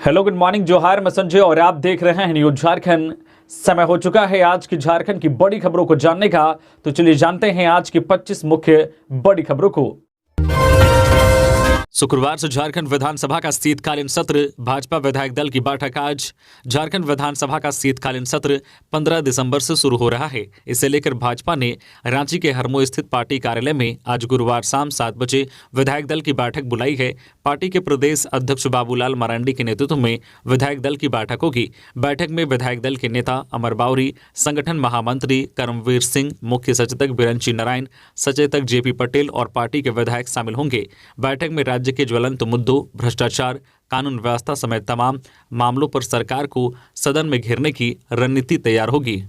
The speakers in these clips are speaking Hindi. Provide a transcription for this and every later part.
हेलो, गुड मॉर्निंग, जोहार, मैं संजय और आप देख रहे हैं न्यूज झारखंड। समय हो चुका है आज की झारखंड की बड़ी खबरों को जानने का, तो चलिए जानते हैं आज की 25 मुख्य बड़ी खबरों को। शुक्रवार से झारखंड विधानसभा का शीतकालीन सत्र, भाजपा विधायक दल की बैठक आज। झारखंड विधानसभा का शीतकालीन सत्र 15 दिसंबर से शुरू हो रहा है। इसे लेकर भाजपा ने रांची के हरमो स्थित पार्टी कार्यालय में आज गुरुवार शाम 7 बजे विधायक दल की बैठक बुलाई है। पार्टी के प्रदेश अध्यक्ष बाबूलाल मरांडी के नेतृत्व में विधायक दल की बैठक होगी। बैठक में विधायक दल के नेता अमर बावरी, संगठन महामंत्री कर्मवीर सिंह, मुख्य सचेतक बिरंची नारायण, सचेतक जेपी पटेल और पार्टी के विधायक शामिल होंगे। बैठक में राज्य के ज्वलंत मुद्दों, भ्रष्टाचार, कानून व्यवस्था समेत तमाम मामलों पर सरकार को सदन में घेरने की रणनीति तैयार होगी।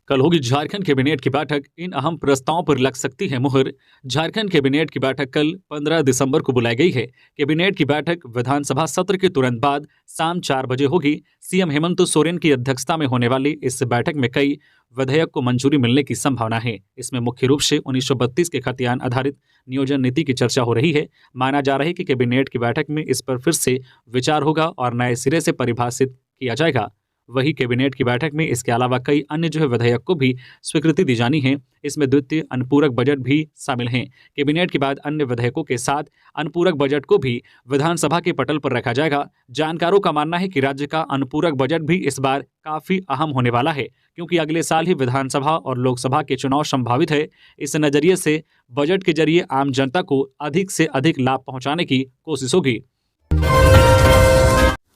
कल होगी झारखंड कैबिनेट की बैठक, इन अहम प्रस्तावों पर लग सकती है मुहर। झारखंड कैबिनेट की बैठक कल 15 दिसंबर को बुलाई गई है। कैबिनेट की बैठक विधानसभा सत्र के तुरंत बाद शाम 4 बजे होगी। सीएम हेमंत सोरेन की अध्यक्षता में होने वाली इस बैठक में कई विधेयक को मंजूरी मिलने की संभावना है। इसमें मुख्य रूप से 1932 के खतियान आधारित नियोजन नीति की चर्चा हो रही है। माना जा रहा है कि कैबिनेट की बैठक में इस पर फिर से विचार होगा और नए सिरे से परिभाषित किया जाएगा। वही कैबिनेट की बैठक में इसके अलावा कई अन्य विधेयक को भी स्वीकृति दी जानी है। इसमें द्वितीय अनुपूरक बजट भी शामिल हैं। कैबिनेट के बाद अन्य विधेयकों के साथ अनुपूरक बजट को भी विधानसभा के पटल पर रखा जाएगा। जानकारों का मानना है कि राज्य का अनुपूरक बजट भी इस बार काफी अहम होने वाला है, क्योंकि अगले साल ही विधानसभा और लोकसभा के चुनाव संभावित है। इस नजरिए से बजट के जरिए आम जनता को अधिक से अधिक लाभ पहुंचाने की कोशिश होगी।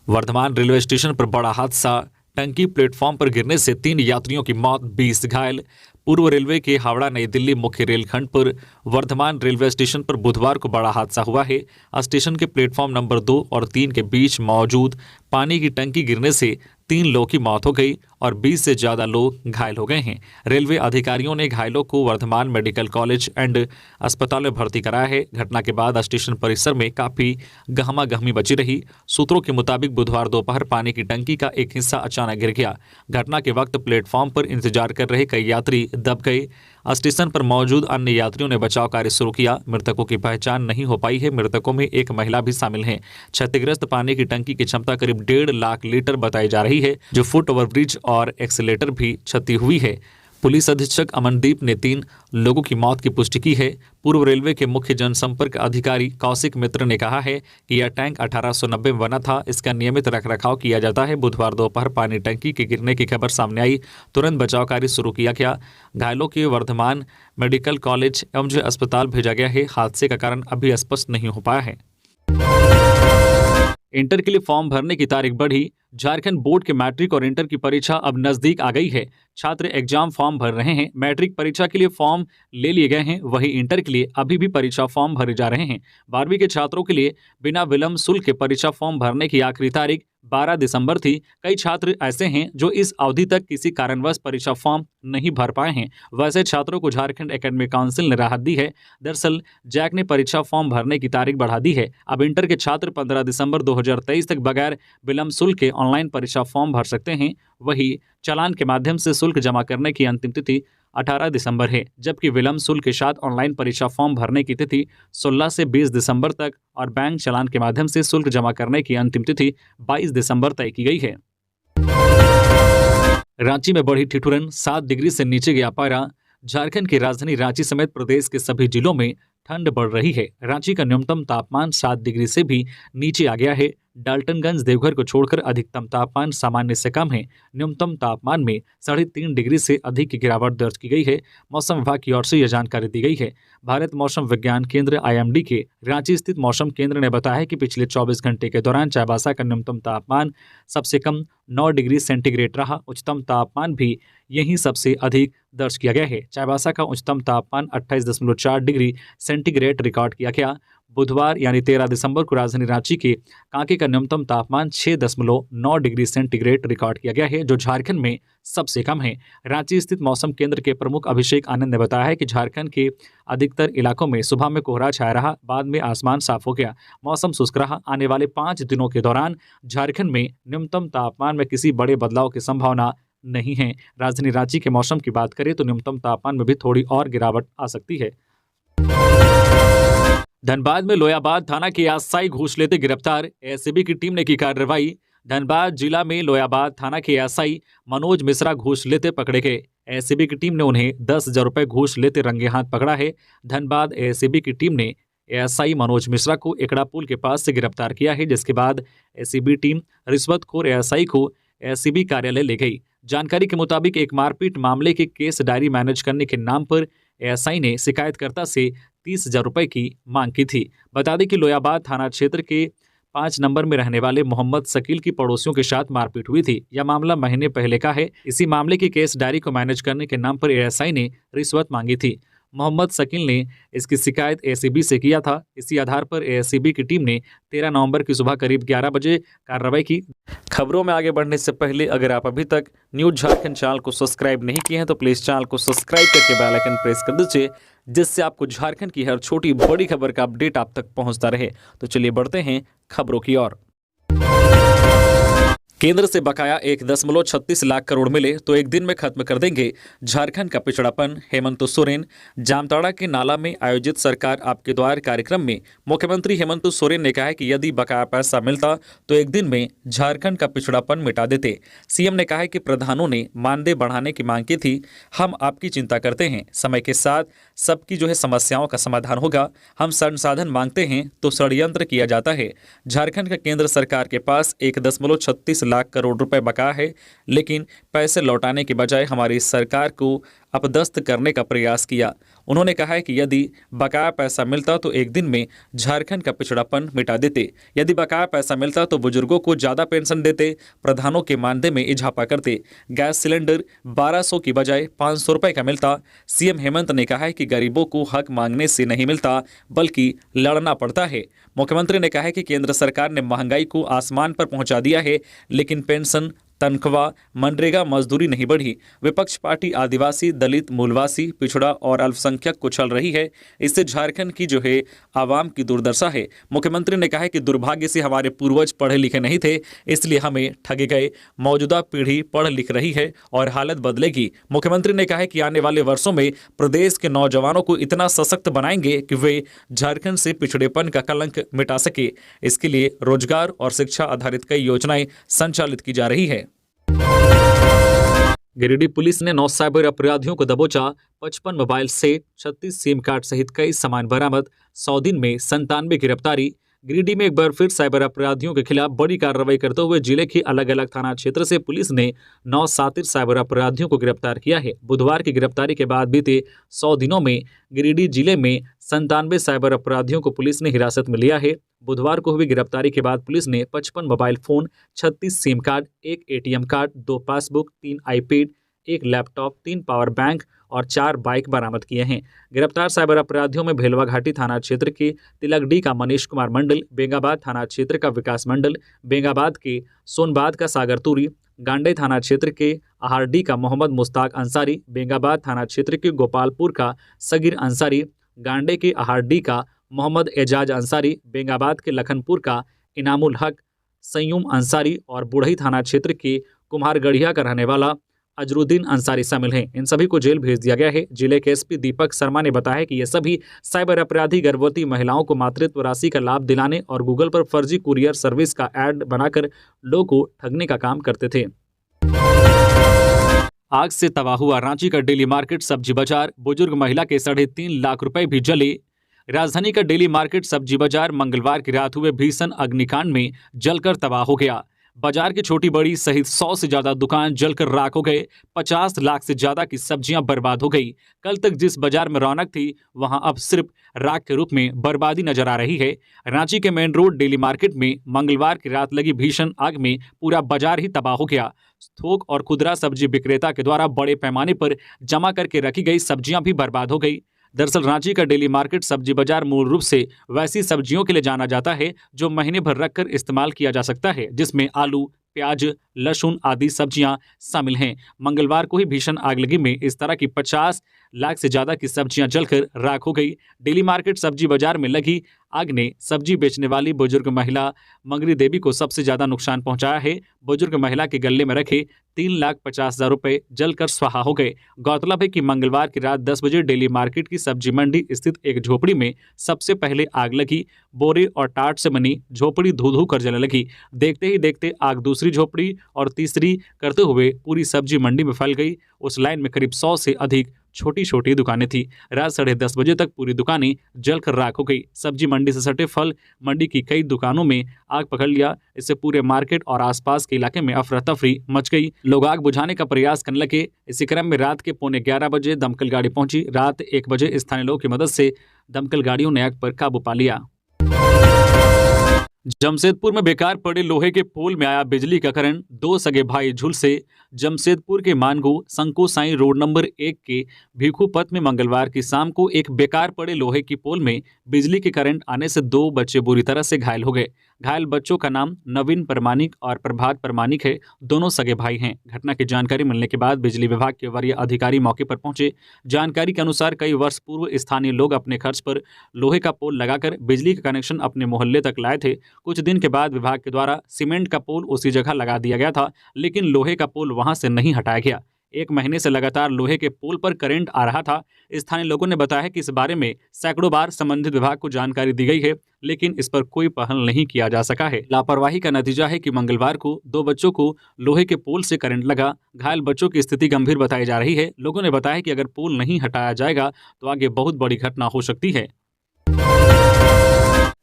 वर्धमान रेलवे स्टेशन पर बड़ा हादसा, टंकी प्लेटफॉर्म पर गिरने से 3 यात्रियों की मौत, 20 घायल। पूर्व रेलवे के हावड़ा नई दिल्ली मुख्य रेलखंड पर वर्धमान रेलवे स्टेशन पर बुधवार को बड़ा हादसा हुआ है। स्टेशन के प्लेटफॉर्म नंबर 2 और 3 के बीच मौजूद पानी की टंकी गिरने से 3 लोगों की मौत हो गई और 20 से ज़्यादा लोग घायल हो गए हैं। रेलवे अधिकारियों ने घायलों को वर्धमान मेडिकल कॉलेज एंड अस्पताल में भर्ती कराया है। घटना के बाद स्टेशन परिसर में काफ़ी गहमागहमी बची रही। सूत्रों के मुताबिक बुधवार दोपहर पानी की टंकी का एक हिस्सा अचानक गिर गया। घटना के वक्त प्लेटफॉर्म पर इंतजार कर रहे कई यात्री दब गए। स्टेशन पर मौजूद अन्य यात्रियों ने बचाव कार्य शुरू किया। मृतकों की पहचान नहीं हो पाई है। मृतकों में एक महिला भी शामिल है। क्षतिग्रस्त पानी की टंकी की क्षमता करीब 1.5 लाख लीटर बताई जा रही है, जो फुट ओवरब्रिज और एक्सीलेटर भी क्षति हुई है। पुलिस अधीक्षक अमनदीप ने 3 लोगों की मौत की पुष्टि की है। पूर्व रेलवे के मुख्य जनसंपर्क अधिकारी कौशिक मित्र ने कहा है कि यह टैंक 1890 में बना था। इसका नियमित रखरखाव किया जाता है। बुधवार दोपहर पानी टंकी के गिरने की खबर सामने आई, तुरंत बचाव कार्य शुरू किया गया। घायलों के वर्धमान मेडिकल कॉलेज एवं अस्पताल भेजा गया है। हादसे का कारण अभी स्पष्ट नहीं हो पाया है। इंटर के लिए फॉर्म भरने की तारीख बढ़ी। झारखंड बोर्ड के मैट्रिक और इंटर की परीक्षा अब नजदीक आ गई है। छात्र एग्जाम फॉर्म भर रहे हैं। मैट्रिक परीक्षा के लिए फॉर्म ले लिए गए हैं, वहीं इंटर के लिए अभी भी परीक्षा फॉर्म भरे जा रहे हैं। 12वीं के छात्रों के लिए बिना विलंब शुल्क के परीक्षा फॉर्म भरने की आखिरी तारीख 12 दिसंबर थी। कई छात्र ऐसे हैं जो इस अवधि तक किसी कारणवश परीक्षा फॉर्म नहीं भर पाए हैं। वैसे छात्रों को झारखंड एकेडमिक काउंसिल ने राहत दी है। दरअसल जैक ने परीक्षा फॉर्म भरने की तारीख बढ़ा दी है। अब इंटर के छात्र 15 दिसंबर 2023 तक बगैर विलंब शुल्क के ऑनलाइन परीक्षा फॉर्म भर सकते हैं। वहीं चालान के माध्यम से शुल्क जमा करने की अंतिम तिथि 18 दिसंबर है, जबकि विलंब शुल्क के साथ ऑनलाइन परीक्षा फॉर्म भरने की तिथि 16 से 20 दिसंबर तक और बैंक चालान के माध्यम से शुल्क जमा करने की अंतिम तिथि 22 दिसंबर तय की गई है। रांची में बढ़ी ठिठुरन, 7 डिग्री से नीचे गया पारा। झारखंड की राजधानी रांची समेत प्रदेश के सभी जिलों में ठंड बढ़ रही है। रांची का न्यूनतम तापमान 7 डिग्री से भी नीचे आ गया है। डाल्टनगंज, देवघर को छोड़कर अधिकतम तापमान सामान्य से कम है। न्यूनतम तापमान में 3.5 डिग्री से अधिक की गिरावट दर्ज की गई है। मौसम विभाग की ओर से यह जानकारी दी गई है। भारत मौसम विज्ञान केंद्र IMD के रांची स्थित मौसम केंद्र ने बताया है कि पिछले 24 घंटे के दौरान चाईबासा का न्यूनतम तापमान सबसे कम 9 डिग्री सेंटीग्रेड रहा। उच्चतम तापमान भी यहीं सबसे अधिक दर्ज किया गया है। चाईबासा का उच्चतम तापमान 28.4 डिग्री सेंटीग्रेड रिकॉर्ड किया गया। बुधवार यानी 13 दिसंबर को राजधानी रांची के कांके का न्यूनतम तापमान 6.9 डिग्री सेंटीग्रेड रिकॉर्ड किया गया है, जो झारखंड में सबसे कम है। रांची स्थित मौसम केंद्र के प्रमुख अभिषेक आनंद ने बताया है कि झारखंड के अधिकतर इलाकों में सुबह में कोहरा छाया रहा, बाद में आसमान साफ हो गया, मौसम शुष्क रहा। आने वाले 5 दिनों के दौरान झारखंड में न्यूनतम तापमान में किसी बड़े बदलाव की संभावना नहीं है। राजधानी रांची के मौसम की बात करें तो न्यूनतम तापमान में भी थोड़ी और गिरावट आ सकती है। धनबाद में लोयाबाद थाना के एएसआई घूस लेते गिरफ्तार, एसीबी की टीम ने की कार्रवाई। धनबाद जिला में लोयाबाद थाना के एएसआई मनोज मिश्रा घूस लेते पकड़े गए। एसीबी की टीम ने उन्हें 10,000 रुपए घूस लेते रंगे हाथ पकड़ा है। धनबाद एसीबी की टीम ने एएसआई मनोज मिश्रा को एकड़ा पुल के पास से गिरफ्तार किया है, जिसके बाद एसीबी टीम रिश्वतखोर एएसआई को एसीबी कार्यालय ले गई। जानकारी के मुताबिक एक मारपीट मामले के केस डायरी मैनेज करने के नाम पर एएसआई ने शिकायतकर्ता से 30,000 रुपए की मांग की थी। बता दें कि लोयाबाद थाना क्षेत्र के 5 नंबर में रहने वाले मोहम्मद शकील की पड़ोसियों के साथ मारपीट हुई थी। यह मामला महीने पहले का है। इसी मामले की केस डायरी को मैनेज करने के नाम पर एएसआई ने रिश्वत मांगी थी। मोहम्मद शकील ने इसकी शिकायत एसीबी से किया था। इसी आधार पर एसीबी की टीम ने 13 नवंबर की सुबह करीब 11 बजे कार्रवाई की। खबरों में आगे बढ़ने से पहले अगर आप अभी तक न्यूज़ झारखंड चैनल को सब्सक्राइब नहीं किए हैं तो प्लीज़ चैनल को सब्सक्राइब करके बेल आइकन प्रेस कर दीजिए, जिससे आपको झारखंड की हर छोटी बड़ी खबर का अपडेट आप तक पहुंचता रहे। तो चलिए बढ़ते हैं खबरों की ओर। केंद्र से बकाया 1.36 लाख करोड़ मिले तो एक दिन में खत्म कर देंगे झारखंड का पिछड़ापन, हेमंत सोरेन। जामताड़ा के नाला में आयोजित सरकार आपके द्वार कार्यक्रम में मुख्यमंत्री हेमंत सोरेन ने कहा है कि यदि बकाया पैसा मिलता तो एक दिन में झारखंड का पिछड़ापन मिटा देते। सीएम ने कहा है कि प्रधानों ने मानदेय बढ़ाने की मांग की थी। हम आपकी चिंता करते हैं, समय के साथ सबकी समस्याओं का समाधान होगा। हम संसाधन मांगते हैं तो षड्यंत्र किया जाता है। झारखंड का केंद्र सरकार के पास 1.36 लाख करोड़ रुपए बकाया है, लेकिन पैसे लौटाने के बजाय हमारी सरकार को अपदस्थ करने का प्रयास किया। उन्होंने कहा है कि यदि बकाया पैसा मिलता तो एक दिन में झारखंड का पिछड़ापन मिटा देते। यदि बकाया पैसा मिलता तो बुजुर्गों को ज़्यादा पेंशन देते, प्रधानों के मानदेय में इजाफा करते, गैस सिलेंडर 1200 की बजाय 500 रुपये का मिलता। सीएम हेमंत ने कहा है कि गरीबों को हक मांगने से नहीं मिलता बल्कि लड़ना पड़ता है। मुख्यमंत्री ने कहा है कि केंद्र सरकार ने महंगाई को आसमान पर पहुंचा दिया है, लेकिन पेंशन, तनख्वाह, मनरेगा मजदूरी नहीं बढ़ी। विपक्ष पार्टी आदिवासी, दलित, मूलवासी, पिछड़ा और अल्पसंख्यक को छल रही है। इससे झारखंड की आवाम की दुर्दशा है। मुख्यमंत्री ने कहा है कि दुर्भाग्य से हमारे पूर्वज पढ़े लिखे नहीं थे, इसलिए हमें ठगे गए। मौजूदा पीढ़ी पढ़ लिख रही है और हालत बदलेगी। मुख्यमंत्री ने कहा है कि आने वाले वर्षों में प्रदेश के नौजवानों को इतना सशक्त बनाएंगे कि वे झारखंड से पिछड़ेपन का कलंक मिटा सके। इसके लिए रोजगार और शिक्षा आधारित कई योजनाएं संचालित की जा रही है। गिरिडीह पुलिस ने 9 साइबर अपराधियों को दबोचा। 55 मोबाइल सेट, 36 सिम कार्ड सहित कई सामान बरामद। 100 दिन में 97 गिरफ्तारी। गिरिडीह में एक बार फिर साइबर अपराधियों के खिलाफ बड़ी कार्रवाई करते हुए जिले के अलग अलग थाना क्षेत्र से पुलिस ने 9 शातिर साइबर अपराधियों को गिरफ्तार किया है। बुधवार की गिरफ्तारी के बाद बीते 100 दिनों में गिरिडीह जिले में 97 साइबर अपराधियों को पुलिस ने हिरासत में लिया है। बुधवार को हुई गिरफ्तारी के बाद पुलिस ने 55 mobile phone, 36 SIM card, 1 ATM card, 2 passbook, 3 iPad, 1 laptop, 3 power bank और 4 बाइक बरामद किए हैं। गिरफ्तार साइबर अपराधियों में भेलवा घाटी थाना क्षेत्र के तिलकडी का मनीष कुमार मंडल, बेंगाबाद थाना क्षेत्र का विकास मंडल, बेंगाबाद के सोनबाद का सागर तुरी, गांडे थाना क्षेत्र के आहारडी का मोहम्मद मुश्ताक अंसारी, बेंगाबाद थाना क्षेत्र के गोपालपुर का सगीर अंसारी, गांडे के आहारडी का मोहम्मद एजाज अंसारी, बेंगाबाद के लखनपुर का इनामुल हक, सय्यूम अंसारी और बुढ़ई थाना क्षेत्र के कुम्हारगढ़िया का रहने वाला अजरुद्दीन अंसारी शामिल हैं। इन सभी को जेल भेज दिया गया है। जिले के एसपी दीपक शर्मा ने बताया कि ये सभी साइबर अपराधी गर्भवती महिलाओं को मातृत्व राशि का लाभ दिलाने और गूगल पर फर्जी कुरियर सर्विस का ऐड बनाकर लोगों को ठगने का काम करते थे। आग से तबाह हुआ रांची का डेली मार्केट सब्जी बाजार। बुजुर्ग महिला के 3.5 लाख रुपए भी जले। राजधानी का डेली मार्केट सब्जी बाजार मंगलवार की रात हुए भीषण अग्निकांड में जलकर तबाह हो गया। बाजार की छोटी बड़ी सहित 100 से ज्यादा दुकान जलकर राख हो गए। 50 लाख से ज्यादा की सब्जियां बर्बाद हो गई। कल तक जिस बाजार में रौनक थी वहां अब सिर्फ राख के रूप में बर्बादी नजर आ रही है। रांची के मेन रोड डेली मार्केट में मंगलवार की रात लगी भीषण आग में पूरा बाजार ही तबाह हो गया। थोक और खुदरा सब्जी विक्रेता के द्वारा बड़े पैमाने पर जमा करके रखी गई सब्जियां भी बर्बाद हो गई। दरअसल रांची का डेली मार्केट सब्जी बाजार मूल रूप से वैसी सब्जियों के लिए जाना जाता है जो महीने भर रखकर इस्तेमाल किया जा सकता है, जिसमें आलू, प्याज, लहसुन आदि सब्जियां शामिल हैं। मंगलवार को ही भीषण आगलगी में इस तरह की 50 लाख से ज्यादा की सब्जियां जलकर राख हो गई। डेली मार्केट सब्जी बाजार में लगी आग ने सब्जी बेचने वाली बुजुर्ग महिला मंगरी देवी को सबसे ज्यादा नुकसान पहुंचाया है। बुजुर्ग महिला के गले में रखे 3,50,000 रुपए जलकर स्वाहा हो गए। गौरतलब है कि मंगलवार की रात 10 बजे डेली मार्केट की सब्जी मंडी स्थित एक झोपड़ी में सबसे पहले आग लगी। बोरे और टाट से बनी झोपड़ी धू धू कर जलने लगी। देखते ही देखते आग दूसरी झोपड़ी और तीसरी करते हुए पूरी सब्जी मंडी में फैल गई। उस लाइन में करीब 100 से अधिक छोटी छोटी दुकानें थी। रात 10:30 बजे तक पूरी दुकानें जलकर राख हो गई। सब्जी मंडी से सटे फल मंडी की कई दुकानों में आग पकड़ लिया। इससे पूरे मार्केट और आसपास के इलाके में अफरा तफरी मच गई। लोग आग बुझाने का प्रयास करने लगे। इसी क्रम में रात के 11:15 बजे दमकल गाड़ी पहुंची। रात 1 बजे स्थानीय लोगों की मदद से दमकल गाड़ियों ने आग पर काबू पा लिया। जमशेदपुर में बेकार पड़े लोहे के पोल में आया बिजली का करंट, 2 सगे भाई झुलसे। जमशेदपुर के मानगो संको साई रोड नंबर 1 के भिखू पथ में मंगलवार की शाम को एक बेकार पड़े लोहे की पोल में बिजली के करंट आने से 2 बच्चे बुरी तरह से घायल हो गए। घायल बच्चों का नाम नवीन परमानिक और प्रभात परमानिक है। दोनों सगे भाई हैं। घटना की जानकारी मिलने के बाद बिजली विभाग के वरीय अधिकारी मौके पर पहुंचे। जानकारी के अनुसार कई वर्ष पूर्व स्थानीय लोग अपने खर्च पर लोहे का पोल लगाकर बिजली का कनेक्शन अपने मोहल्ले तक लाए थे। कुछ दिन के बाद विभाग के द्वारा सीमेंट का पोल उसी जगह लगा दिया गया था, लेकिन लोहे का पोल वहां से नहीं हटाया गया। 1 महीने से लगातार लोहे के पोल पर करंट आ रहा था। स्थानीय लोगों ने बताया कि इस बारे में सैकड़ों बार संबंधित विभाग को जानकारी दी गई है, लेकिन इस पर कोई पहल नहीं किया जा सका है। लापरवाही का नतीजा है कि मंगलवार को 2 बच्चों को लोहे के पोल से करंट लगा। घायल बच्चों की स्थिति गंभीर बताई जा रही है। लोगों ने बताया कि अगर पोल नहीं हटाया जाएगा तो आगे बहुत बड़ी घटना हो सकती है।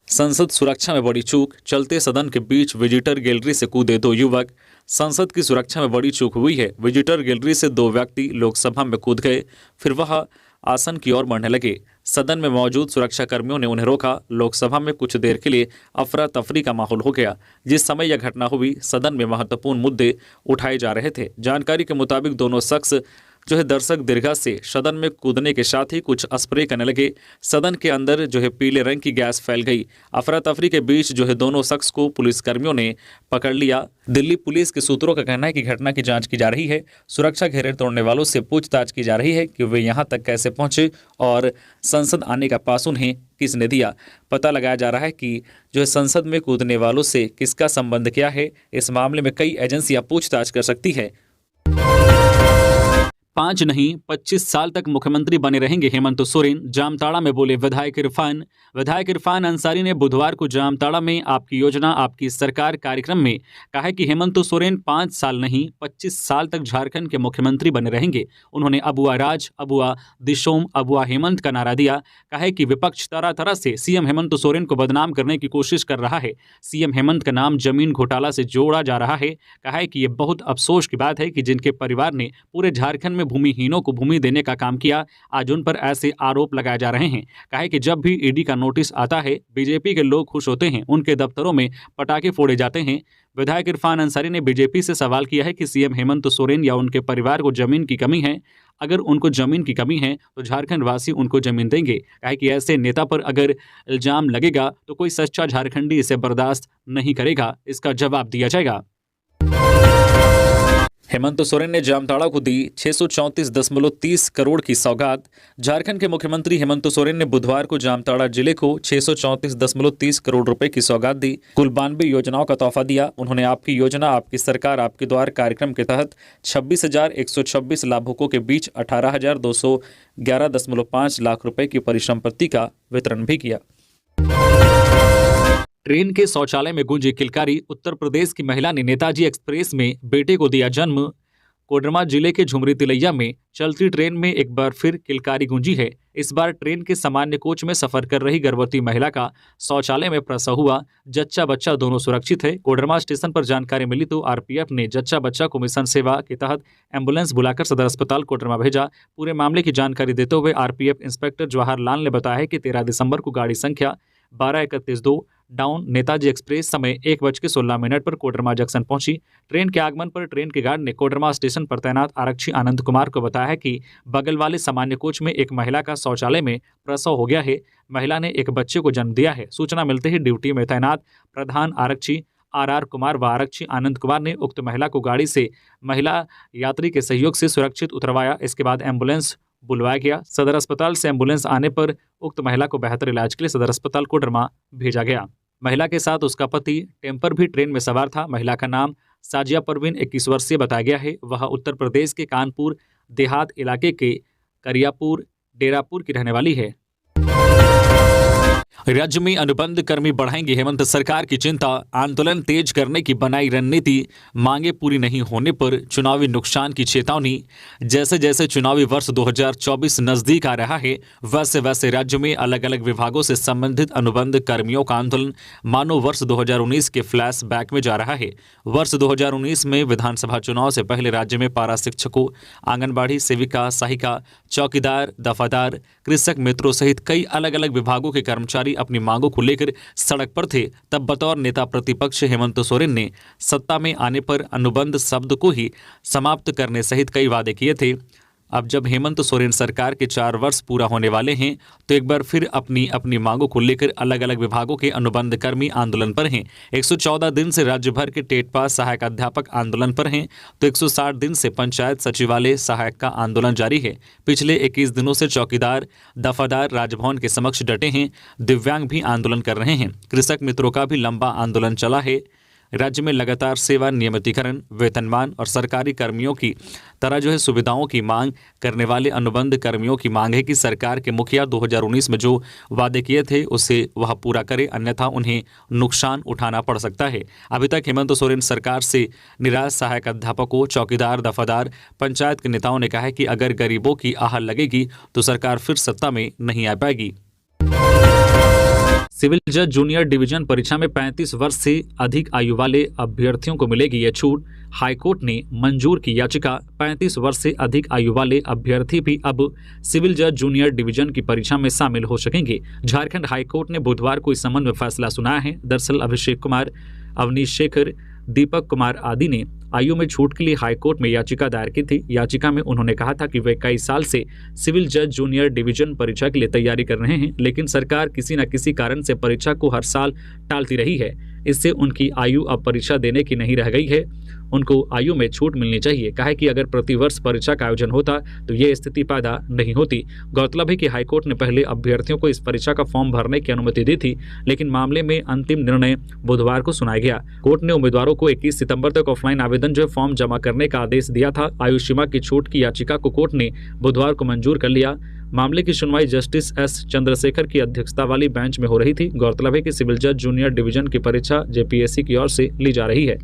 संसद सुरक्षा में बड़ी चूक, चलते सदन के बीच विजिटर गैलरी से कूदे 2 युवक। संसद की सुरक्षा में बड़ी चूक हुई है। विजिटर गैलरी से 2 व्यक्ति लोकसभा में कूद गए, फिर वह आसन की ओर बढ़ने लगे। सदन में मौजूद सुरक्षा कर्मियों ने उन्हें रोका। लोकसभा में कुछ देर के लिए अफरा तफरी का माहौल हो गया। जिस समय यह घटना हुई, सदन में महत्वपूर्ण मुद्दे उठाए जा रहे थे। जानकारी के मुताबिक दोनों शख्स दर्शक दीर्घा से सदन में कूदने के साथ ही कुछ स्प्रे करने लगे। सदन के अंदर पीले रंग की गैस फैल गई। अफरा तफरी के बीच दोनों शख्स को पुलिसकर्मियों ने पकड़ लिया। दिल्ली पुलिस के सूत्रों का कहना है कि घटना की जांच की जा रही है। सुरक्षा घेरे तोड़ने वालों से पूछताछ की जा रही है कि वे यहां तक कैसे पहुंचे और संसद आने का पास उन्हें किसने दिया। पता लगाया जा रहा है कि संसद में कूदने वालों से किसका संबंध क्या है। इस मामले में कई एजेंसियां पूछताछ कर सकती है। 5 नहीं 25 साल तक मुख्यमंत्री बने रहेंगे हेमंत सोरेन, जामताड़ा में बोले विधायक इरफान। विधायक इरफान अंसारी ने बुधवार को जामताड़ा में आपकी योजना आपकी सरकार कार्यक्रम में कहा कि हेमंत सोरेन 5 साल नहीं 25 साल तक झारखंड के मुख्यमंत्री बने रहेंगे। उन्होंने अबुआ राज, अबुआ दिशोम, अबुआ हेमंत का नारा दिया। कहा कि विपक्ष तरह तरह से सीएम हेमंत सोरेन को बदनाम करने की कोशिश कर रहा है। सीएम हेमंत का नाम जमीन घोटाला से जोड़ा जा रहा है। कहा कि ये बहुत अफसोस की बात है कि जिनके परिवार ने पूरे झारखंड भूमिहीनों को भूमि देने का काम किया, आज उन पर ऐसे आरोप लगाए जा रहे हैं। कहा कि जब भी ईडी का नोटिस आता है, बीजेपी के लोग खुश होते हैं, उनके दफ्तरों में पटाखे फोड़े जाते हैं। विधायक इरफान अंसारी ने बीजेपी से सवाल किया है कि सीएम हेमंत सोरेन या उनके परिवार को जमीन की कमी है। अगर उनको जमीन की कमी है तो झारखंड वासी उनको जमीन देंगे। कहा कि ऐसे नेता पर अगर इल्जाम लगेगा तो कोई सच्चा झारखंडी इसे बर्दाश्त नहीं करेगा, इसका जवाब दिया जाएगा। हेमंत सोरेन ने जामताड़ा को दी 634.30 करोड़ की सौगात। झारखंड के मुख्यमंत्री हेमंत सोरेन ने बुधवार को जामताड़ा जिले को 634.30 करोड़ रुपए की सौगात दी। कुल 92 योजनाओं का तोहफा दिया। उन्होंने आपकी योजना आपकी सरकार आपके द्वार कार्यक्रम के तहत 26,126 लाभुकों के बीच 18,211.5 लाख रुपए की परिसंपत्ति का वितरण भी किया। ट्रेन के शौचालय में गूंजी किलकारी। उत्तर प्रदेश की महिला ने नेताजी एक्सप्रेस में बेटे को दिया जन्म। कोडरमा जिले के झुमरी तिलैया में चलती ट्रेन में एक बार फिर किलकारी गूंजी है। इस बार ट्रेन के सामान्य कोच में सफर कर रही गर्भवती महिला का शौचालय में प्रसव हुआ। जच्चा बच्चा दोनों सुरक्षित है। कोडरमा स्टेशन पर जानकारी मिली तो आरपीएफ ने जच्चा बच्चा को मिशन सेवा के तहत एम्बुलेंस बुलाकर सदर अस्पताल कोडरमा भेजा। पूरे मामले की जानकारी देते हुए आरपीएफ इंस्पेक्टर जवाहर लाल ने बताया कि 13 दिसंबर को गाड़ी संख्या 1231-2 डाउन नेताजी एक्सप्रेस समय 1:16 पर कोडरमा जंक्शन पहुंची। ट्रेन के आगमन पर ट्रेन के गार्ड ने कोडरमा स्टेशन पर तैनात आरक्षी आनंद कुमार को बताया कि बगल वाले सामान्य कोच में एक महिला का शौचालय में प्रसव हो गया है। महिला ने एक बच्चे को जन्म दिया है। सूचना मिलते ही ड्यूटी में तैनात प्रधान आरक्षी आर कुमार व आरक्षी आनंद कुमार ने उक्त महिला को गाड़ी से महिला यात्री के सहयोग से सुरक्षित उतरवाया। इसके बाद एम्बुलेंस बुलवाया गया। सदर अस्पताल से एम्बुलेंस आने पर उक्त महिला को बेहतर इलाज के लिए सदर अस्पताल कोडरमा भेजा गया। महिला के साथ उसका पति टेम्पर भी ट्रेन में सवार था। महिला का नाम साजिया परवीन 21 वर्षीय बताया गया है। वह उत्तर प्रदेश के कानपुर देहात इलाके के करियापुर डेरापुर की रहने वाली है। राज्य में अनुबंध कर्मी बढ़ाएंगे हेमंत सरकार की चिंता, आंदोलन तेज करने की बनाई रणनीति, मांगे पूरी नहीं होने पर चुनावी नुकसान की चेतावनी। जैसे जैसे चुनावी वर्ष 2024 नजदीक आ रहा है वैसे वैसे राज्य में अलग अलग विभागों से संबंधित अनुबंध कर्मियों का आंदोलन मानो वर्ष 2019 के फ्लैश बैक में जा रहा है। वर्ष 2019 में विधानसभा चुनाव से पहले राज्य में पारा शिक्षकों, आंगनबाड़ी सेविका, सहायिका, चौकीदार, दफादार, कृषक मित्रों सहित कई अलग अलग विभागों के कर्मचारी अपनी मांगों को लेकर सड़क पर थे। तब बतौर नेता प्रतिपक्ष हेमंत सोरेन ने सत्ता में आने पर अनुबंध शब्द को ही समाप्त करने सहित कई वादे किए थे। अब जब हेमंत सोरेन सरकार के 4 वर्ष पूरा होने वाले हैं तो एक बार फिर अपनी अपनी मांगों को लेकर अलग अलग विभागों के अनुबंध कर्मी आंदोलन पर हैं। 114 दिन से राज्य भर के टेट पास सहायक अध्यापक आंदोलन पर हैं तो 160 दिन से पंचायत सचिवालय सहायक का आंदोलन जारी है। पिछले 21 दिनों से चौकीदार, दफादार राजभवन के समक्ष डटे हैं। दिव्यांग भी आंदोलन कर रहे हैं। कृषक मित्रों का भी लंबा आंदोलन चला है। राज्य में लगातार सेवा नियमितीकरण, वेतनमान और सरकारी कर्मियों की तरह सुविधाओं की मांग करने वाले अनुबंध कर्मियों की मांग है कि सरकार के मुखिया 2019 में जो वादे किए थे उसे वह पूरा करे, अन्यथा उन्हें नुकसान उठाना पड़ सकता है। अभी तक हेमंत सोरेन सरकार से निराश सहायक अध्यापकों, चौकीदार, दफादार, पंचायत के नेताओं ने कहा है कि अगर गरीबों की आहट लगेगी तो सरकार फिर सत्ता में नहीं आ पाएगी। सिविल जज जूनियर डिवीजन परीक्षा में 35 वर्ष से अधिक आयु वाले अभ्यर्थियों को मिलेगी यह छूट। हाईकोर्ट ने मंजूर की याचिका। 35 वर्ष से अधिक आयु वाले अभ्यर्थी भी अब सिविल जज जूनियर डिवीजन की परीक्षा में शामिल हो सकेंगे। झारखंड हाईकोर्ट ने बुधवार को इस संबंध में फैसला सुनाया है। दरअसल अभिषेक कुमार, अवनीश शेखर, दीपक कुमार आदि ने आयु में छूट के लिए हाईकोर्ट में याचिका दायर की थी। याचिका में उन्होंने कहा था कि वे कई साल से सिविल जज जूनियर डिवीजन परीक्षा के लिए तैयारी कर रहे हैं, लेकिन सरकार किसी न किसी कारण से परीक्षा को हर साल टालती रही है। इससे उनकी आयु अब परीक्षा देने की नहीं रह गई है। उनको आयु में छूट मिलनी चाहिए। कहा कि अगर प्रतिवर्ष परीक्षा का आयोजन होता तो ये स्थिति पैदा नहीं होती। गौरतलब है कि हाईकोर्ट ने पहले अभ्यर्थियों को इस परीक्षा का फॉर्म भरने की अनुमति दी थी, लेकिन मामले में अंतिम निर्णय बुधवार को सुनाया गया। कोर्ट ने उम्मीदवारों को 21 सितंबर तक ऑफलाइन आवेदन फॉर्म जमा करने का आदेश दिया था। आयु सीमा की छूट की याचिका को कोर्ट ने बुधवार को मंजूर कर लिया। मामले की सुनवाई जस्टिस एस चंद्रशेखर की अध्यक्षता वाली बेंच में हो रही थी। गौरतलब है कि सिविल जज जूनियर डिवीजन की परीक्षा जेपीएससी की ओर से ली जा रही है।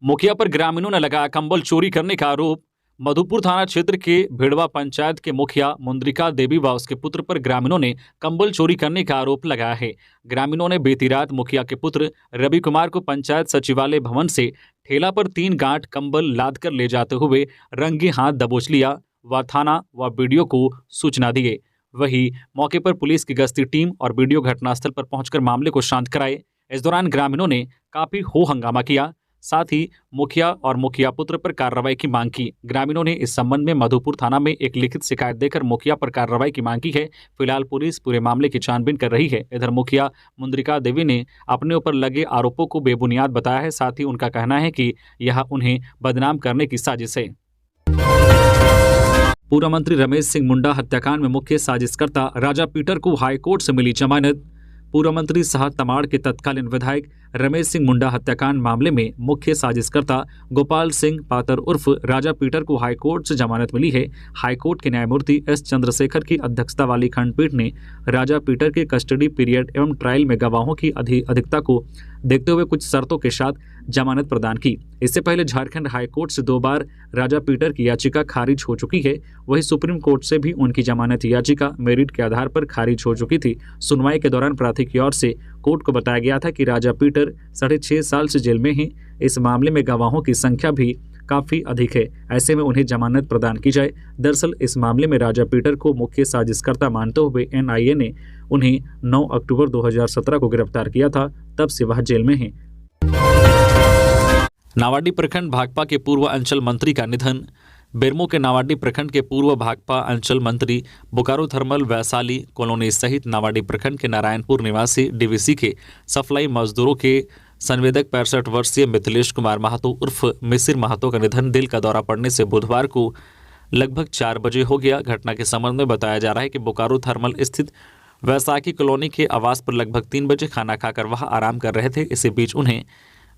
मुखिया पर ग्रामीणों ने लगाया कंबल चोरी करने का आरोप। मधुपुर थाना क्षेत्र के भिड़वा पंचायत के मुखिया मुंद्रिका देवी व उसके पुत्र पर ग्रामीणों ने कंबल चोरी करने का आरोप लगाया है। ग्रामीणों ने बीती रात मुखिया के पुत्र रवि कुमार को पंचायत सचिवालय भवन से ठेला पर 3 गांठ कंबल लाद कर ले जाते हुए रंगे हाथ दबोच लिया व थाना व बीडीओ को सूचना दिए। वहीं मौके पर पुलिस की गश्ती टीम और बीडीओ घटनास्थल पर पहुंचकर मामले को शांत कराए। इस दौरान ग्रामीणों ने काफी हो हंगामा किया, साथ ही मुखिया और मुखिया पुत्र पर कार्रवाई की मांग की। ग्रामीणों ने इस संबंध में मधुपुर थाना में एक लिखित शिकायत देकर मुखिया पर कार्रवाई की मांग की है। फिलहाल पुलिस पूरे मामले की छानबीन कर रही है। इधर मुखिया मुंद्रिका देवी ने अपने ऊपर लगे आरोपों को बेबुनियाद बताया है। साथ ही उनका कहना है कि यह उन्हें बदनाम करने की साजिश है। पूर्व मंत्री रमेश सिंह मुंडा हत्याकांड में मुख्य साजिशकर्ता राजा पीटर को हाईकोर्ट से मिली जमानत। पूर्व मंत्री सह तमाड़ के तत्कालीन विधायक रमेश सिंह मुंडा हत्याकांड मामले में मुख्य साजिशकर्ता गोपाल सिंह पातर उर्फ राजा पीटर को हाईकोर्ट से जमानत मिली है। हाईकोर्ट के न्यायमूर्ति एस चंद्रशेखर की अध्यक्षता वाली खंडपीठ ने राजा पीटर के कस्टडी पीरियड एवं ट्रायल में गवाहों की अधिकता को देखते हुए कुछ शर्तों के साथ जमानत प्रदान की। इससे पहले झारखंड हाईकोर्ट से 2 बार राजा पीटर की याचिका खारिज हो चुकी है। वहीं सुप्रीम कोर्ट से भी उनकी जमानत याचिका मेरिट के आधार पर खारिज हो चुकी थी। सुनवाई के दौरान प्रार्थी की ओर से कोर्ट को बताया गया था कि राजा पीटर 6.5 साल से जेल में हैं। इस मामले में गवाहों की संख्या भी काफी अधिक है, ऐसे में उन्हें जमानत प्रदान की जाए। दरअसल इस मामले में राजा पीटर को मुख्य साजिशकर्ता मानते हुए एनआईए ने उन्हें 9 अक्टूबर 2017 को गिरफ्तार किया था। तब से वह जेल में हैं। नावाडी प्रखंड भाकपा के पूर्व अंचल मंत्री का निधन। बेरमो के नावाडी प्रखंड के पूर्व भाकपा अंचल मंत्री बोकारो थर्मल वैशाली कॉलोनी सहित नावाडी प्रखंड के नारायणपुर निवासी डीवीसी के सफलाई मजदूरों के संवेदक 65 वर्षीय मिथिलेश कुमार महतो उर्फ मिसिर महतो का निधन दिल का दौरा पड़ने से बुधवार को लगभग 4 बजे हो गया। घटना के संबंध में बताया जा रहा है कि बोकारो थर्मल स्थित वैसाखी कॉलोनी के आवास पर लगभग 3 बजे खाना खाकर वह आराम कर रहे थे। इसी बीच उन्हें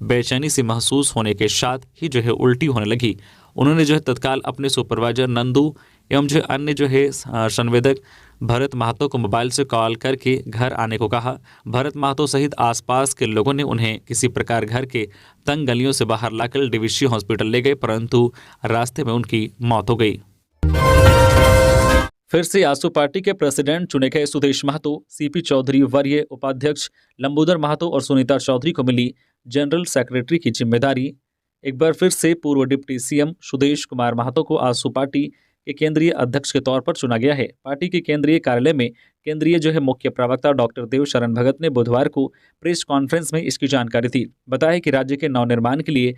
बेचैनी सी महसूस होने के साथ ही उल्टी होने लगी। उन्होंने तत्काल अपने सुपरवाइजर नंदू एवं अन्य संवेदक भरत महतो को मोबाइल से कॉल करके घर आने को कहा। भरत महतो सहित आसपास के लोगों ने उन्हें किसी प्रकार घर के तंग गलियों से बाहर लाकर डीवीसी हॉस्पिटल ले गए, परंतु रास्ते में उनकी मौत हो गई। फिर से आसू पार्टी के प्रेसिडेंट चुने गए सुदेश महतो, सीपी चौधरी वर्य, उपाध्यक्ष लंबोदर महतो और सुनीता चौधरी को मिली जनरल सेक्रेटरी की जिम्मेदारी। एक बार फिर से पूर्व डिप्टी सीएम सुदेश कुमार महतो को आसू पार्टी के केंद्रीय अध्यक्ष के तौर पर चुना गया है। पार्टी के केंद्रीय कार्यालय में केंद्रीय मुख्य प्रवक्ता डॉक्टर देव शरण भगत ने बुधवार को प्रेस कॉन्फ्रेंस में इसकी जानकारी दी। बताया कि राज्य के नवनिर्माण के लिए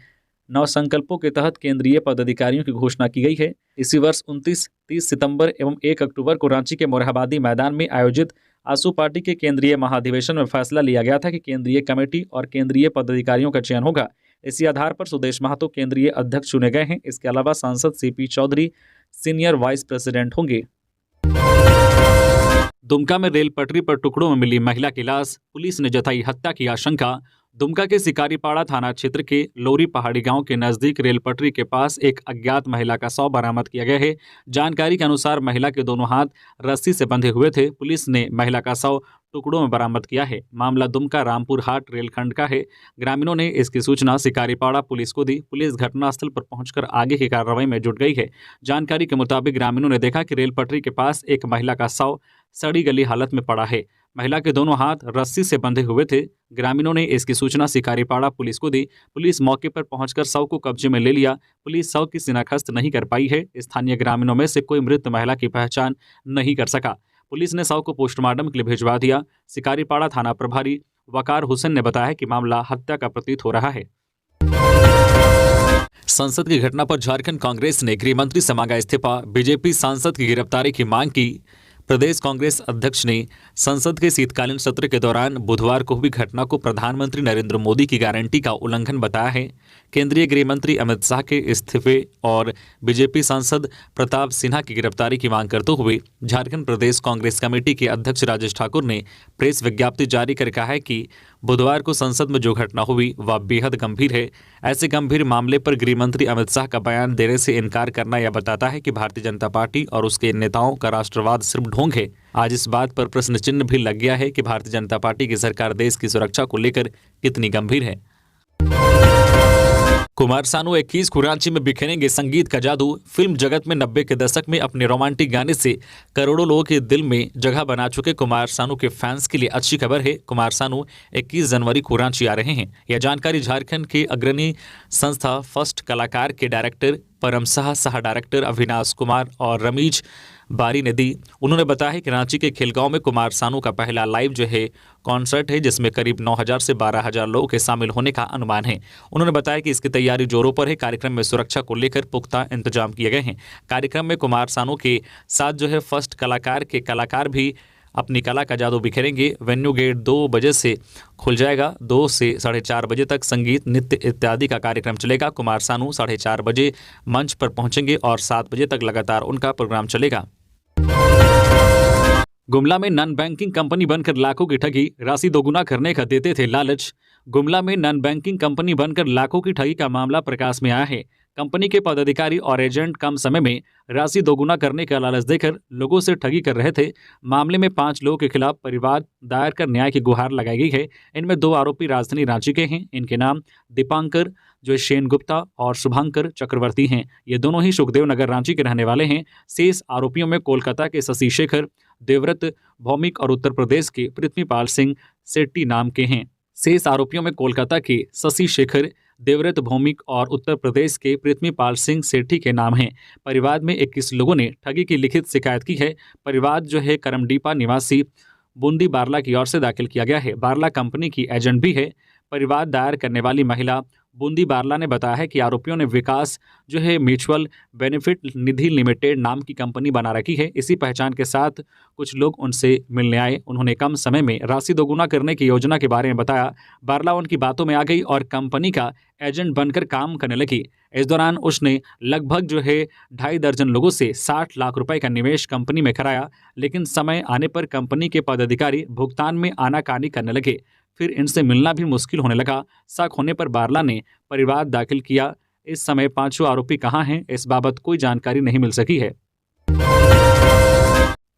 9 संकल्पों के तहत केंद्रीय पदाधिकारियों की घोषणा की गई है। इसी वर्ष 29, 30 सितंबर एवं 1 अक्टूबर को रांची के मोरहाबादी मैदान में आयोजित आसू पार्टी के केंद्रीय महाधिवेशन में फैसला लिया गया था कि केंद्रीय कमेटी और केंद्रीय पदाधिकारियों का चयन होगा। इसी आधार पर सुदेश महतो केंद्रीय अध्यक्ष चुने गए हैं। इसके अलावा सांसद CP Chaudhary senior vice president होंगे। दुमका में रेल पटरी पर टुकड़ों में मिली महिला की लाश, पुलिस ने जताई हत्या की आशंका। दुमका के शिकारीपाड़ा थाना क्षेत्र के लोरी पहाड़ी गांव के नजदीक रेल पटरी के पास एक अज्ञात महिला का शव बरामद किया गया है। जानकारी के अनुसार महिला के दोनों हाथ रस्सी से बंधे हुए थे। पुलिस ने महिला का शव टुकड़ों में बरामद किया है। मामला दुमका रामपुर हाट रेलखंड का है। ग्रामीणों ने इसकी सूचना शिकारीपाड़ा पुलिस को दी। पुलिस घटनास्थल पर पहुंचकर आगे की कार्रवाई में जुट गई है। जानकारी के मुताबिक ग्रामीणों ने देखा कि रेल पटरी के पास एक महिला का शव सड़ी गली हालत में पड़ा है। महिला के दोनों हाथ रस्सी से बंधे हुए थे। ग्रामीणों ने इसकी सूचना शिकारीपाड़ा पुलिस को दी। पुलिस मौके पर पहुंचकर शव को कब्जे में ले लिया। पुलिस शव की शिनाख्त नहीं कर पाई है। स्थानीय ग्रामीणों में से कोई मृत महिला की पहचान नहीं कर सका। पुलिस ने शव को पोस्टमार्टम के लिए भिजवा दिया। शिकारीपाड़ा थाना प्रभारी वकार हुसैन ने बताया कि मामला हत्या का प्रतीत हो रहा है। संसद की घटना पर झारखंड कांग्रेस ने गृह मंत्री से मांगा इस्तीफा। बीजेपी सांसद की गिरफ्तारी की मांग की। प्रदेश कांग्रेस अध्यक्ष ने संसद के शीतकालीन सत्र के दौरान बुधवार को हुई घटना को प्रधानमंत्री नरेंद्र मोदी की गारंटी का उल्लंघन बताया है। केंद्रीय गृह मंत्री अमित शाह के इस्तीफे और बीजेपी सांसद प्रताप सिन्हा की गिरफ्तारी की मांग करते हुए झारखंड प्रदेश कांग्रेस कमेटी के अध्यक्ष राजेश ठाकुर ने प्रेस विज्ञप्ति जारी कर कहा है कि बुधवार को संसद में जो घटना हुई वह बेहद गंभीर है। ऐसे गंभीर मामले पर गृह मंत्री अमित शाह का बयान देने से इनकार करना यह बताता है कि भारतीय जनता पार्टी और उसके नेताओं का राष्ट्रवाद सिर्फ ढोंग है। आज इस बात पर प्रश्न चिन्ह भी लग गया है कि भारतीय जनता पार्टी की सरकार देश की सुरक्षा को लेकर कितनी गंभीर है। कुमार सानू 21 को रांची में बिखेरेंगे संगीत का जादू। फिल्म जगत में 90 के दशक में अपने रोमांटिक गाने से करोड़ों लोगों के दिल में जगह बना चुके कुमार सानू के फैंस के लिए अच्छी खबर है। कुमार सानू 21 जनवरी को रांची आ रहे हैं। यह जानकारी झारखंड के अग्रणी संस्था फर्स्ट कलाकार के डायरेक्टर परम सह डायरेक्टर अविनाश कुमार और रमीज बारी ने दी। उन्होंने बताया है कि रांची के खिलगांव में कुमार सानू का पहला लाइव कॉन्सर्ट है, जिसमें करीब 9,000 से 12,000 लोगों के शामिल होने का अनुमान है। उन्होंने बताया कि इसकी तैयारी जोरों पर है। कार्यक्रम में सुरक्षा को लेकर पुख्ता इंतजाम किए गए हैं। कार्यक्रम में कुमार सानू के साथ फर्स्ट कलाकार के कलाकार भी अपनी कला का जादू बिखेरेंगे। वेन्यू गेट 2 बजे से खुल जाएगा। 2 से 4:30 बजे तक संगीत, नृत्य इत्यादि का कार्यक्रम चलेगा। कुमार सानू 4:30 बजे मंच पर पहुंचेंगे और 7 बजे तक लगातार उनका प्रोग्राम चलेगा। गुमला में नॉन बैंकिंग कंपनी बनकर लाखों की ठगी, राशि दोगुना करने का देते थे लालच। गुमला में नॉन बैंकिंग कंपनी बनकर लाखों की ठगी का मामला प्रकाश में आया है। कंपनी के पदाधिकारी और एजेंट कम समय में राशि दोगुना करने का लालच देकर लोगों से ठगी कर रहे थे। मामले में 5 लोगों के खिलाफ परिवाद दायर कर न्याय की गुहार लगाई गई है। इनमें 2 आरोपी राजधानी रांची के हैं। इनके नाम दीपांकर शेन गुप्ता और शुभांकर चक्रवर्ती हैं। ये दोनों ही सुखदेव नगर रांची के रहने वाले हैं। शेष आरोपियों में कोलकाता के शशि शेखर, देवव्रत भौमिक और उत्तर प्रदेश के पृथ्वीपाल सिंह सेट्टी नाम के हैं। शेष आरोपियों में कोलकाता के शशि शेखर, देवव्रत भौमिक और उत्तर प्रदेश के पृथ्वीपाल सिंह सेठी के नाम हैं। परिवाद में 21 लोगों ने ठगी की लिखित शिकायत की है। परिवाद करमडीपा निवासी बूंदी बारला की ओर से दाखिल किया गया है। बारला कंपनी की एजेंट भी है। परिवाद दायर करने वाली महिला बूंदी बारला ने बताया है कि आरोपियों ने विकास जो है म्यूचुअल बेनिफिट निधि लिमिटेड नाम की कंपनी बना रखी है। इसी पहचान के साथ कुछ लोग उनसे मिलने आए। उन्होंने कम समय में राशि दोगुना करने की योजना के बारे में बताया। बारला उनकी बातों में आ गई और कंपनी का एजेंट बनकर काम करने लगी। इस दौरान उसने लगभग जो है 2.5 दर्जन लोगों से 60 लाख रुपए का निवेश कंपनी में कराया, लेकिन समय आने पर कंपनी के पदाधिकारी भुगतान में आनाकानी करने लगे। फिर इनसे मिलना भी मुश्किल होने लगा। शक होने पर बारला ने परिवार दाखिल किया। इस समय पांचों आरोपी कहां हैं, इस बाबत कोई जानकारी नहीं मिल सकी है।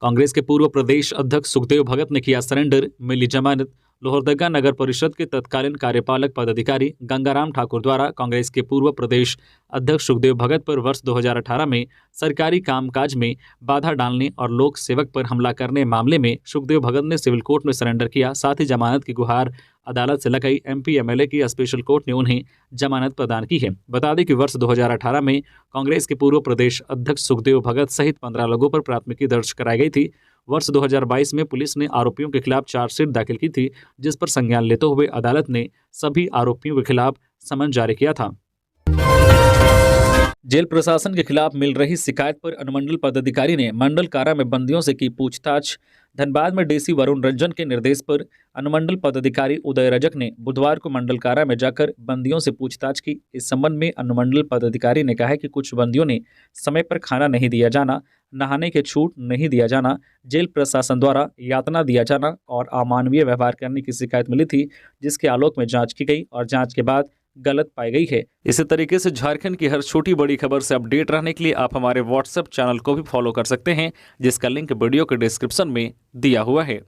कांग्रेस के पूर्व प्रदेश अध्यक्ष सुखदेव भगत ने किया सरेंडर, मिली जमानत। लोहरदगा नगर परिषद के तत्कालीन कार्यपालक पदाधिकारी गंगाराम ठाकुर द्वारा कांग्रेस के पूर्व प्रदेश अध्यक्ष सुखदेव भगत पर वर्ष 2018 में सरकारी कामकाज में बाधा डालने और लोक सेवक पर हमला करने मामले में सुखदेव भगत ने सिविल कोर्ट में सरेंडर किया। साथ ही जमानत की गुहार अदालत से लगाई। एमपी एमएलए की स्पेशल कोर्ट ने उन्हें जमानत प्रदान की है। बता दें कि वर्ष 2018 में कांग्रेस के पूर्व प्रदेश अध्यक्ष सुखदेव भगत सहित 15 लोगों पर प्राथमिकी दर्ज कराई गई थी। वर्ष 2022 में पुलिस ने आरोपियों के खिलाफ चार्जशीट दाखिल की थी, जिस पर संज्ञान लेते हुए अदालत ने सभी आरोपियों के खिलाफ समन जारी किया था। जेल प्रशासन के खिलाफ मिल रही शिकायत पर अनुमंडल पदाधिकारी ने मंडल कारा में बंदियों से की पूछताछ। धनबाद में डीसी वरुण रंजन के निर्देश पर अनुमंडल पदाधिकारी उदय रजक ने बुधवार को मंडल कारा में जाकर बंदियों से पूछताछ की। इस संबंध में अनुमंडल पदाधिकारी ने कहा है कि कुछ बंदियों ने समय पर खाना नहीं दिया जाना, नहाने के छूट नहीं दिया जाना, जेल प्रशासन द्वारा यातना दिया जाना और अमानवीय व्यवहार करने की शिकायत मिली थी, जिसके आलोक में जांच की गई और जांच के बाद गलत पाई गई है। इसी तरीके से झारखंड की हर छोटी बड़ी खबर से अपडेट रहने के लिए आप हमारे व्हाट्सएप चैनल को भी फॉलो कर सकते हैं, जिसका लिंक वीडियो के डिस्क्रिप्शन में दिया हुआ है।